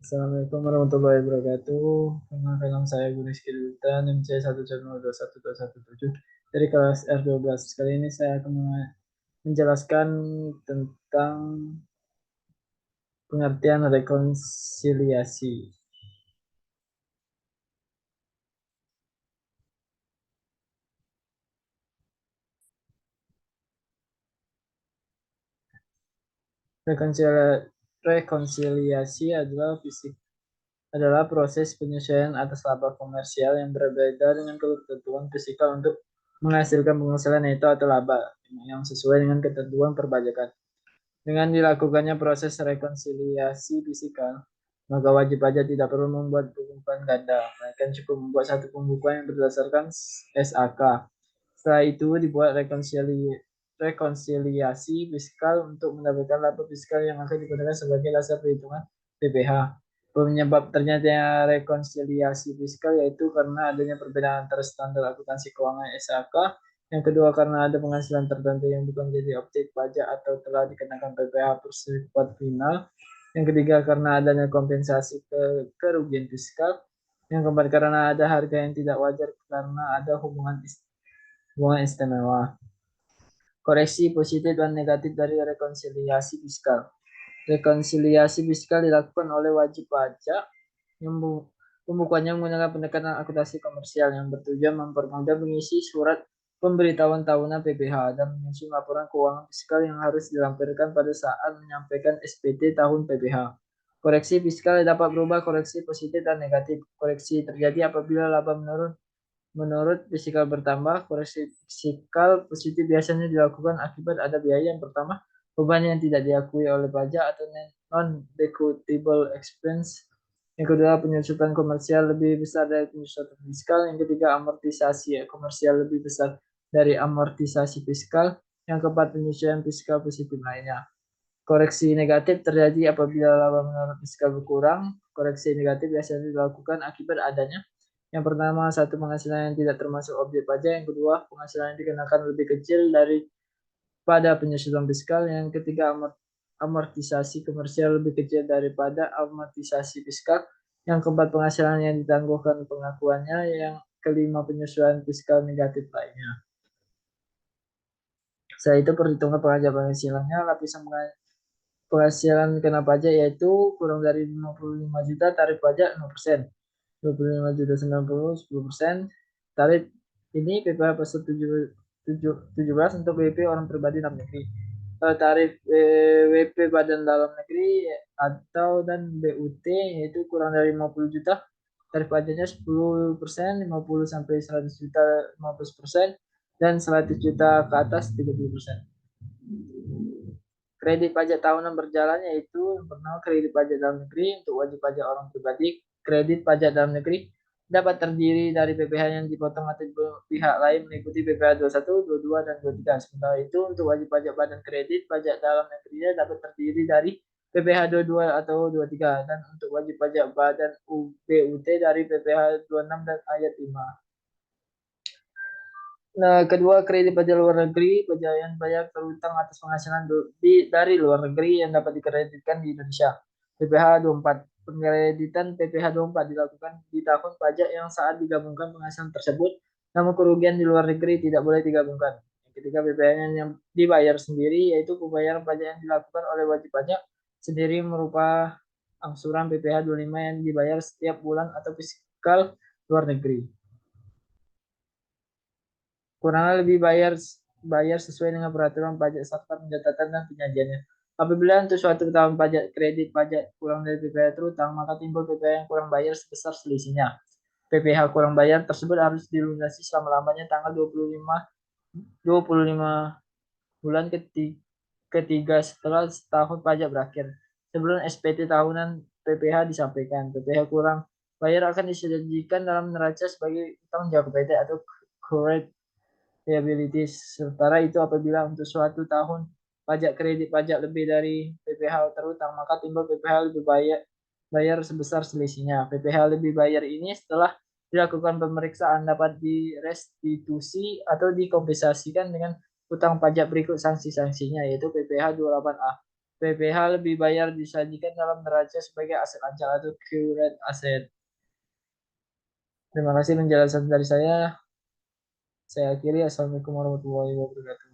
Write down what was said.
Assalamualaikum warahmatullahi wabarakatuh. Perkenalkan nama saya Gunis Kidutan, MC 1021217 dari kelas R12. Kali ini saya akan menjelaskan tentang pengertian rekonsiliasi. Rekonsiliasi adalah proses penyesuaian atas laba komersial yang berbeda dengan ketentuan fisikal untuk menghasilkan penghasilan neto atau laba yang sesuai dengan ketentuan perpajakan. Dengan dilakukannya proses rekonsiliasi fisikal, maka wajib pajak tidak perlu membuat pembukuan ganda, melainkan cukup membuat satu pembukuan yang berdasarkan SAK. Setelah itu dibuat rekonsiliasi fiskal untuk mendapatkan laba fiskal yang akan digunakan sebagai dasar perhitungan PPh. Penyebab ternyata rekonsiliasi fiskal yaitu karena adanya perbedaan antara standar akuntansi keuangan SAK. Yang kedua karena ada penghasilan tertentu yang bukan jadi objek pajak atau telah dikenakan PPh bersifat final. Yang ketiga karena adanya kompensasi kerugian fiskal. Yang keempat karena ada harga yang tidak wajar karena ada hubungan istimewa. Koreksi positif dan negatif dari rekonsiliasi fiskal. Rekonsiliasi fiskal dilakukan oleh wajib pajak yang pembukuannya menggunakan pendekatan akuntansi komersial yang bertujuan mempermudah mengisi surat pemberitahuan tahunan PPh dan menyusun laporan keuangan fiskal yang harus dilampirkan pada saat menyampaikan SPT tahun PPh. Koreksi fiskal dapat berubah koreksi positif dan negatif. Koreksi terjadi apabila laba menurut fisikal bertambah. Koreksi fisikal positif biasanya dilakukan akibat ada biaya yang pertama, beban yang tidak diakui oleh pajak atau non-deductible expense. Yang kedua, penyusutan komersial lebih besar dari penyusutan fiskal. Yang ketiga, amortisasi komersial lebih besar dari amortisasi fiskal. Yang keempat, penyesuaian fiskal positif lainnya. Koreksi negatif terjadi apabila laba menurut fiskal berkurang. Koreksi negatif biasanya dilakukan akibat adanya yang pertama, satu penghasilan yang tidak termasuk objek pajak. Yang kedua, penghasilan yang dikenakan lebih kecil daripada penyesuaian fiskal. Yang ketiga, amortisasi komersial lebih kecil daripada amortisasi fiskal. Yang keempat, penghasilan yang ditangguhkan pengakuannya. Yang kelima, penyesuaian fiskal negatif lainnya. Setelah itu perhitungan pajak penghasilannya, lapisan penghasilan kena pajak yaitu kurang dari 55 juta tarif pajak 0%. 25 juta 90, 10%. Tarif ini PPh pasal 17 untuk WP orang pribadi dalam negeri. Tarif WP badan dalam negeri atau dan BUT yaitu kurang dari 50 juta. Tarif pajaknya 10%, 50 sampai 100 juta 15%, dan 100 juta ke atas 30%. Kredit pajak tahunan berjalan yaitu yang pertama kredit pajak dalam negeri untuk wajib pajak orang pribadi. Kredit pajak dalam negeri dapat terdiri dari PPh yang dipotong atau pihak lain mengikuti PPh 21, 22, dan 23. Sementara itu untuk wajib pajak badan kredit pajak dalam negerinya dapat terdiri dari PPh 22 atau 23 dan untuk wajib pajak badan BUT dari PPh 26 dan ayat 5. Nah, kedua, kredit pajak luar negeri, pajak yang bayar terutang atas penghasilan dari luar negeri yang dapat dikreditkan di Indonesia. PPh 24. Pengkreditan PPh 24 dilakukan di tahun pajak yang saat digabungkan penghasilan tersebut, namun kerugian di luar negeri tidak boleh digabungkan. Yang ketiga, PPh yang dibayar sendiri, yaitu pembayaran pajak yang dilakukan oleh wajib pajak sendiri merupakan angsuran PPh 25 yang dibayar setiap bulan atau fiskal luar negeri. Kurang lebih bayar sesuai dengan peraturan pajak serta pencatatan dan penyajiannya. Apabila untuk suatu tahun pajak kredit pajak kurang dari PPh terutang, maka timbul PPh yang kurang bayar sebesar selisihnya. PPh kurang bayar tersebut harus dilunasi selama-lamanya tanggal 25 bulan ketiga setelah tahun pajak berakhir. Sebelum SPT tahunan PPh disampaikan, PPh kurang bayar akan disajikan dalam neraca sebagai utang jangka pendek atau current liabilities. Sementara itu apabila untuk suatu tahun pajak kredit pajak lebih dari PPh terutang, maka timbul PPh lebih bayar sebesar selisihnya. PPh lebih bayar ini setelah dilakukan pemeriksaan dapat direstitusi atau dikompensasikan dengan utang pajak berikut sanksi-sanksinya yaitu PPh 28A. PPH lebih bayar disajikan dalam neraca sebagai aset ancal atau current asset. Terima kasih penjelasan dari saya. Saya akhiri. Assalamualaikum warahmatullahi wabarakatuh.